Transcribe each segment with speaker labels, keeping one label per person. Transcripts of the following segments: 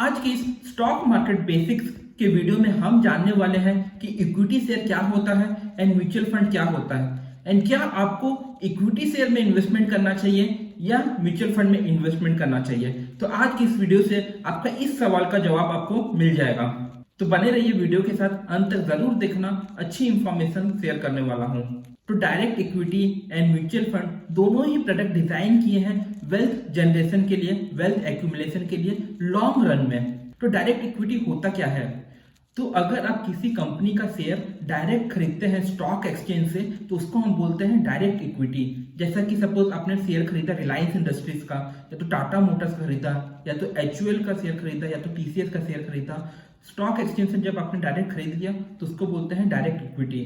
Speaker 1: आज के इस स्टॉक मार्केट बेसिक्स के वीडियो में हम जानने वाले हैं कि इक्विटी शेयर क्या होता है एंड म्यूचुअल फंड क्या होता है एंड क्या आपको इक्विटी शेयर में इन्वेस्टमेंट करना चाहिए या म्यूचुअल फंड में इन्वेस्टमेंट करना चाहिए। तो आज की इस वीडियो से आपका इस सवाल का जवाब आपको मिल जाएगा। तो बने रहिए वीडियो के साथ, अंत तक जरूर देखना, अच्छी इंफॉर्मेशन शेयर करने वाला हूँ। तो direct equity and mutual fund दोनों ही प्रोडक्ट डिजाइन किए हैं वेल्थ जनरेशन के लिए, वेल्थ एक्यूमुलेशन के लिए लॉन्ग रन में। तो डायरेक्ट इक्विटी होता क्या है? तो अगर आप किसी कंपनी का शेयर डायरेक्ट खरीदते हैं स्टॉक एक्सचेंज से तो उसको हम बोलते हैं डायरेक्ट इक्विटी। जैसा कि सपोज आपने शेयर खरीदा रिलायंस इंडस्ट्रीज का, या तो टाटा मोटर्स का खरीदा, या तो HUL का शेयर खरीदा, या तो TCS का शेयर खरीदा, स्टॉक एक्सचेंज से जब आपने डायरेक्ट खरीद लिया तो उसको बोलते हैं डायरेक्ट इक्विटी।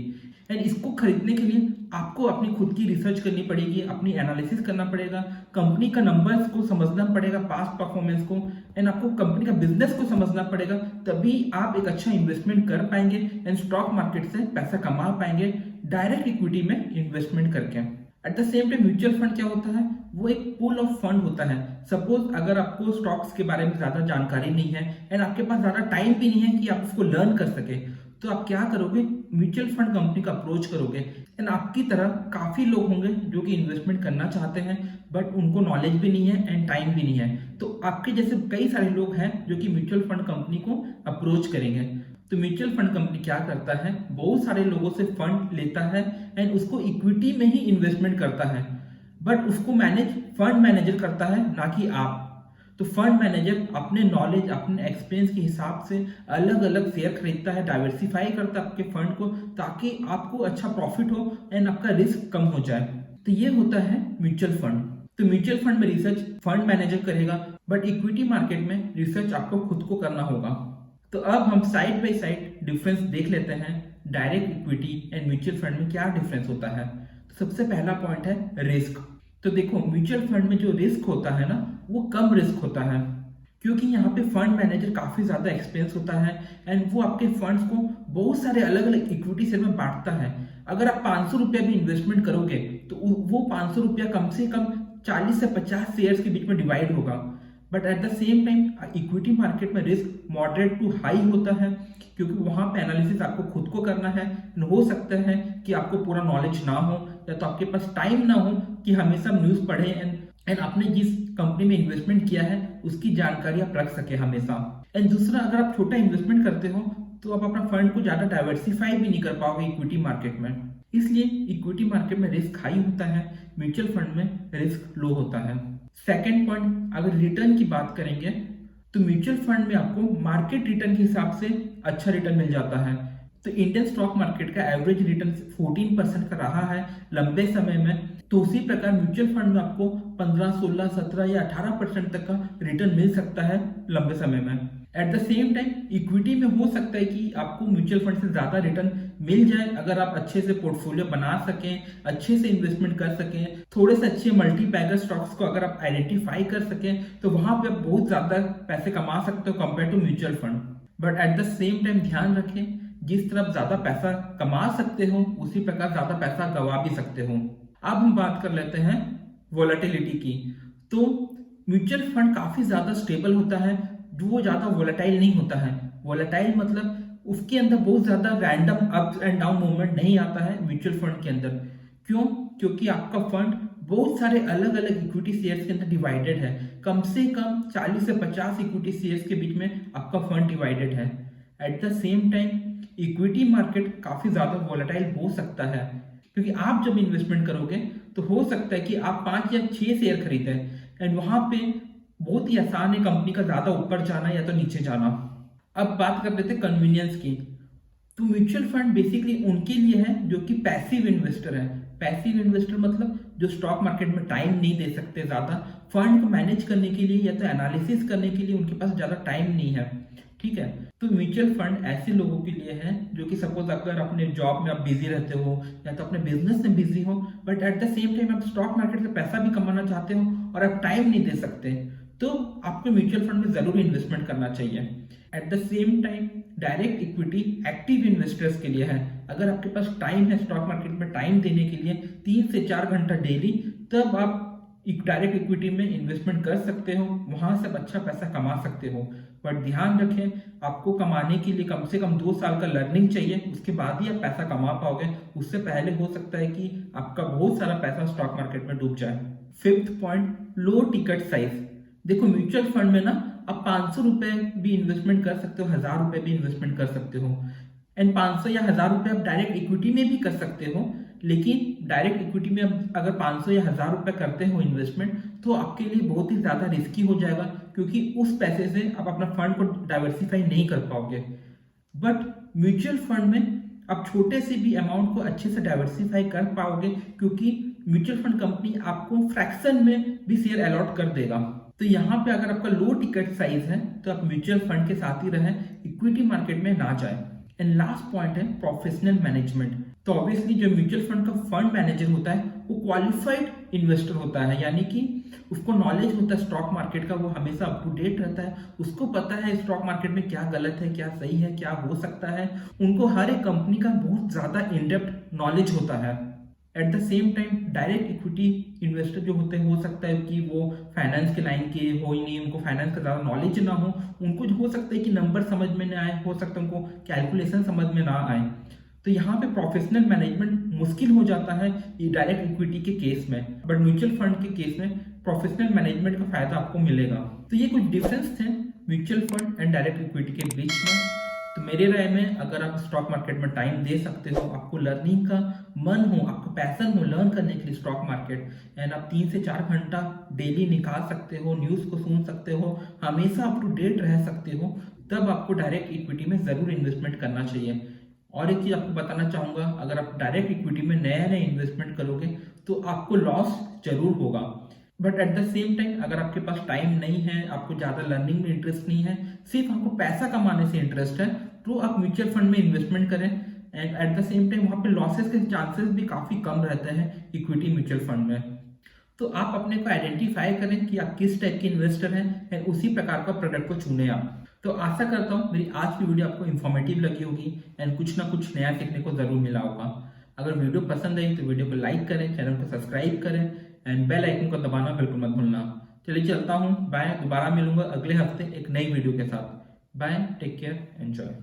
Speaker 1: एंड इसको खरीदने के लिए आपको अपनी खुद की रिसर्च करनी पड़ेगी, अपनी एनालिसिस करना पड़ेगा, कंपनी का नंबर्स को समझना पड़ेगा, पास्ट परफॉर्मेंस को, एंड आपको कंपनी का बिजनेस को समझना पड़ेगा। तभी आप एक अच्छा इन्वेस्टमेंट कर पाएंगे एंड स्टॉक मार्केट से पैसा कमा पाएंगे डायरेक्ट इक्विटी में इन्वेस्टमेंट करके। Eight the same time mutual fund क्या होता है? वो एक पूल ऑफ फंड होता है। सपोज अगर आपको स्टॉक्स के बारे में ज्यादा जानकारी नहीं है एंड आपके पास ज्यादा टाइम भी नहीं है कि आप उसको लर्न कर सके, तो आप क्या करोगे? म्यूचुअल फंड कंपनी का अप्रोच करोगे। एंड आपकी तरह काफी लोग होंगे जो कि इन्वेस्टमेंट करना चाहते हैं बट उनको नॉलेज भी नहीं है एंड टाइम भी नहीं है। तो आपके जैसे कई सारे लोग हैं जो कि म्यूचुअल फंड कंपनी को अप्रोच करेंगे। तो म्यूचुअल फंड कंपनी क्या करता है? बहुत सारे लोगों से फंड लेता है एंड उसको इक्विटी में ही इन्वेस्टमेंट करता है, बट उसको मैनेज फंड मैनेजर करता है, ना कि आप। तो फंड मैनेजर अपने नॉलेज, अपने एक्सपीरियंस के हिसाब से अलग अलग शेयर खरीदता है, डाइवर्सिफाई करता है आपके फंड को, ताकि आपको अच्छा प्रॉफिट हो एंड आपका रिस्क कम हो जाए। तो ये होता है म्यूचुअल फंड। तो म्यूचुअल फंड में रिसर्च फंड मैनेजर करेगा, बट इक्विटी मार्केट में रिसर्च आपको खुद को करना होगा। तो अब हम साइड बाय साइड डिफरेंस देख लेते हैं direct equity and mutual fund में क्या डिफरेंस होता है। तो सबसे पहला पॉइंट है रिस्क। तो देखो, म्यूचुअल फंड में जो रिस्क होता है ना, वो कम रिस्क होता है, क्योंकि यहाँ पे फंड मैनेजर काफी ज्यादा एक्सपेंस होता है एंड वो आपके फंड्स को बहुत सारे अलग अलग इक्विटी शेयर में बांटता है। अगर आप 500 रुपया भी इन्वेस्टमेंट करोगे तो वो 500 रुपया कम से कम 40 से 50 शेयर्स के बीच में डिवाइड होगा। But at the same time equity market में रिस्क मॉडरेट टू हाई होता है, क्योंकि वहां पे एनालिसिस आपको खुद को करना है। हो सकता है कि आपको पूरा नॉलेज ना हो, या तो आपके पास टाइम ना हो कि हमेशा न्यूज पढ़े एंड आपने जिस कंपनी में इन्वेस्टमेंट किया है उसकी जानकारी आप रख सके हमेशा। एंड दूसरा, अगर आप छोटा इन्वेस्टमेंट करते हो तो आप अपना फंड को ज्यादा डाइवर्सिफाई भी नहीं कर पाओगे इक्विटी मार्केट में। इसलिए इक्विटी मार्केट में रिस्क हाई होता है, म्यूचुअल फंड में रिस्क लो होता है। सेकेंड पॉइंट, अगर रिटर्न की बात करेंगे तो म्यूचुअल फंड में आपको मार्केट रिटर्न के हिसाब से अच्छा रिटर्न मिल जाता है। तो इंडियन स्टॉक मार्केट का एवरेज रिटर्न 14% का रहा है लंबे समय में। तो उसी प्रकार म्यूचुअल फंड में आपको 15, 16, 17 या 18% तक का रिटर्न मिल सकता है लंबे समय में। Eight the same time equity में हो सकता है कि आपको म्यूचुअल फंड से ज्यादा रिटर्न मिल जाए अगर आप अच्छे से पोर्टफोलियो बना सकें, अच्छे से इन्वेस्टमेंट कर सकें, थोड़े से अच्छे मल्टी बैगर स्टॉक्स को अगर आप आइडेंटिफाई कर सकें तो वहां पे आप बहुत ज्यादा पैसे कमा सकते हो compare to mutual fund. But at the same time ध्यान रखें, जिस तरफ ज्यादा पैसा कमा सकते हो उसी प्रकार ज्यादा पैसा गवा भी सकते हो। अब हम बात कर लेते हैं वोलेटिलिटी की। तो म्यूचुअल फंड काफी ज्यादा स्टेबल होता है, जो वो ज्यादा वोलेटाइल नहीं होता है। वोलेटाइल मतलब उसके अंदर बहुत ज्यादा random up and down movement नहीं आता है म्यूचुअल फंड के अंदर। क्यों? क्योंकि आपका फंड बहुत सारे अलग अलग इक्विटी शेयर्स के अंदर डिवाइडेड है। कम से कम 40 से 50 इक्विटी शेयर्स के बीच में आपका फंड डिवाइडेड है। Eight the same time equity market काफी ज्यादा वोलेटाइल हो सकता है, क्योंकि आप जब इन्वेस्टमेंट करोगे तो हो सकता है कि आप 5 या 6 शेयर खरीदें एंड वहां पे बहुत ही आसान है कंपनी का ज्यादा ऊपर जाना या तो नीचे जाना। अब बात कर लेते हैं कन्वीनियंस की। तो म्यूचुअल फंड बेसिकली उनके लिए है जो कि पैसिव इन्वेस्टर है। पैसिव इन्वेस्टर मतलब जो स्टॉक मार्केट में टाइम नहीं दे सकते ज्यादा, फंड को मैनेज करने के लिए या तो एनालिसिस करने के लिए उनके पास ज्यादा टाइम नहीं है। ठीक है, तो म्यूचुअल फंड ऐसे लोगों के लिए है जो कि सपोज अगर अपने जॉब में आप बिजी रहते हो या तो अपने बिजनेस में बिजी हो, but at the same time आप स्टॉक मार्केट से पैसा भी कमाना चाहते हो और आप टाइम नहीं दे सकते, तो आपको म्यूचुअल फंड में जरूर इन्वेस्टमेंट करना चाहिए। Eight the same time direct equity active investors के लिए है। अगर आपके पास टाइम है स्टॉक मार्केट में टाइम देने के लिए 3 से 4 घंटा डेली, तब आप डायरेक्ट इक्विटी में इन्वेस्टमेंट कर सकते हो, वहां से अच्छा पैसा कमा सकते हो। बट ध्यान रखें, आपको कमाने के लिए कम से कम 2 साल का लर्निंग चाहिए, उसके बाद ही आप पैसा कमा पाओगे। उससे पहले हो सकता है कि आपका बहुत सारा पैसा स्टॉक मार्केट में डूब जाए। फिफ्थ पॉइंट, लो टिकट साइज। देखो म्यूचुअल फंड में ना आप 500 रुपए भी इन्वेस्टमेंट कर सकते हो, 1000 रुपए भी इन्वेस्टमेंट कर सकते हो। एंड 500 या 1000 रुपए आप डायरेक्ट इक्विटी में भी कर सकते हो, लेकिन डायरेक्ट इक्विटी में अगर 500 या 1000 रुपए करते हो इन्वेस्टमेंट तो आपके लिए बहुत ही ज्यादा रिस्की हो जाएगा, क्योंकि उस पैसे से आप अपना फंड को डाइवर्सिफाई नहीं कर पाओगे। बट म्यूचुअल फंड में आप छोटे से भी अमाउंट को अच्छे से डाइवर्सिफाई कर पाओगे, क्योंकि म्यूचुअल फंड कंपनी आपको फ्रैक्शन में भी शेयर अलॉट कर देगा। तो यहाँ पे अगर आपका लो टिकट साइज है तो आप म्यूचुअल फंड के साथ ही रहें, इक्विटी मार्केट में ना जाएं। एंड लास्ट पॉइंट है प्रोफेशनल मैनेजमेंट। तो ऑब्वियसली जो म्यूचुअल फंड का फंड मैनेजर होता है वो क्वालिफाइड इन्वेस्टर होता है, यानी कि उसको नॉलेज होता है स्टॉक मार्केट का, वो हमेशा अप टू डेट रहता है, उसको पता है स्टॉक मार्केट में क्या गलत है, क्या सही है, क्या हो सकता है। उनको हर एक कंपनी का बहुत ज्यादा इन डेप्थ नॉलेज होता है। Eight the same time direct equity investor जो होते हैं, हो सकता है कि वो फाइनेंस के लाइन के हो ही नहीं, उनको फाइनेंस का ज़्यादा नॉलेज ना हो, उनको हो सकता है कि नंबर समझ में ना आए, हो सकता है उनको कैलकुलेशन समझ में ना आए। तो यहाँ पे प्रोफेशनल मैनेजमेंट मुश्किल हो जाता है ये डायरेक्ट इक्विटी के केस में, बट म्यूचुअल फंड के केस में प्रोफेशनल मैनेजमेंट का फायदा आपको मिलेगा। तो ये कुछ डिफरेंस थे mutual fund and direct equity के बीच में। तो मेरे राय में अगर आप स्टॉक मार्केट में टाइम दे सकते हो, आपको लर्निंग का मन हो, आपको पैशन हो लर्न करने के लिए स्टॉक मार्केट, एंड आप 3 से 4 घंटा डेली निकाल सकते हो, न्यूज़ को सुन सकते हो, हमेशा अप टू डेट रह सकते हो, तब आपको डायरेक्ट इक्विटी में जरूर इन्वेस्टमेंट करना चाहिए। और एक चीज आपको बताना चाहूंगा, अगर आप डायरेक्ट इक्विटी में नया नया इन्वेस्टमेंट करोगे तो आपको लॉस जरूर होगा, but at the same time अगर आपके पास टाइम नहीं है, आपको ज्यादा लर्निंग में इंटरेस्ट नहीं है, सिर्फ आपको पैसा कमाने से इंटरेस्ट है, तो आप म्यूचुअल फंड में इन्वेस्टमेंट करें। And eight the same time वहां पे लॉसेस के चांसेस भी काफी कम रहते हैं इक्विटी म्यूचुअल फंड में। तो आप अपने को आइडेंटिफाई करें कि आप किस टाइप के इन्वेस्टर हैं, एंड उसी प्रकार का प्रोडक्ट को चुने आप। तो आशा करता हूँ मेरी आज की वीडियो आपको इन्फॉर्मेटिव लगी होगी एंड कुछ ना कुछ नया सीखने को जरूर मिला होगा। अगर वीडियो पसंद आई तो वीडियो को लाइक करें, चैनल को सब्सक्राइब करें एंड बेल आइकन को दबाना बिल्कुल मत भूलना। चलिए चलता हूँ, बाय। दोबारा मिलूंगा अगले हफ्ते एक नई वीडियो के साथ। Bye, take care, enjoy.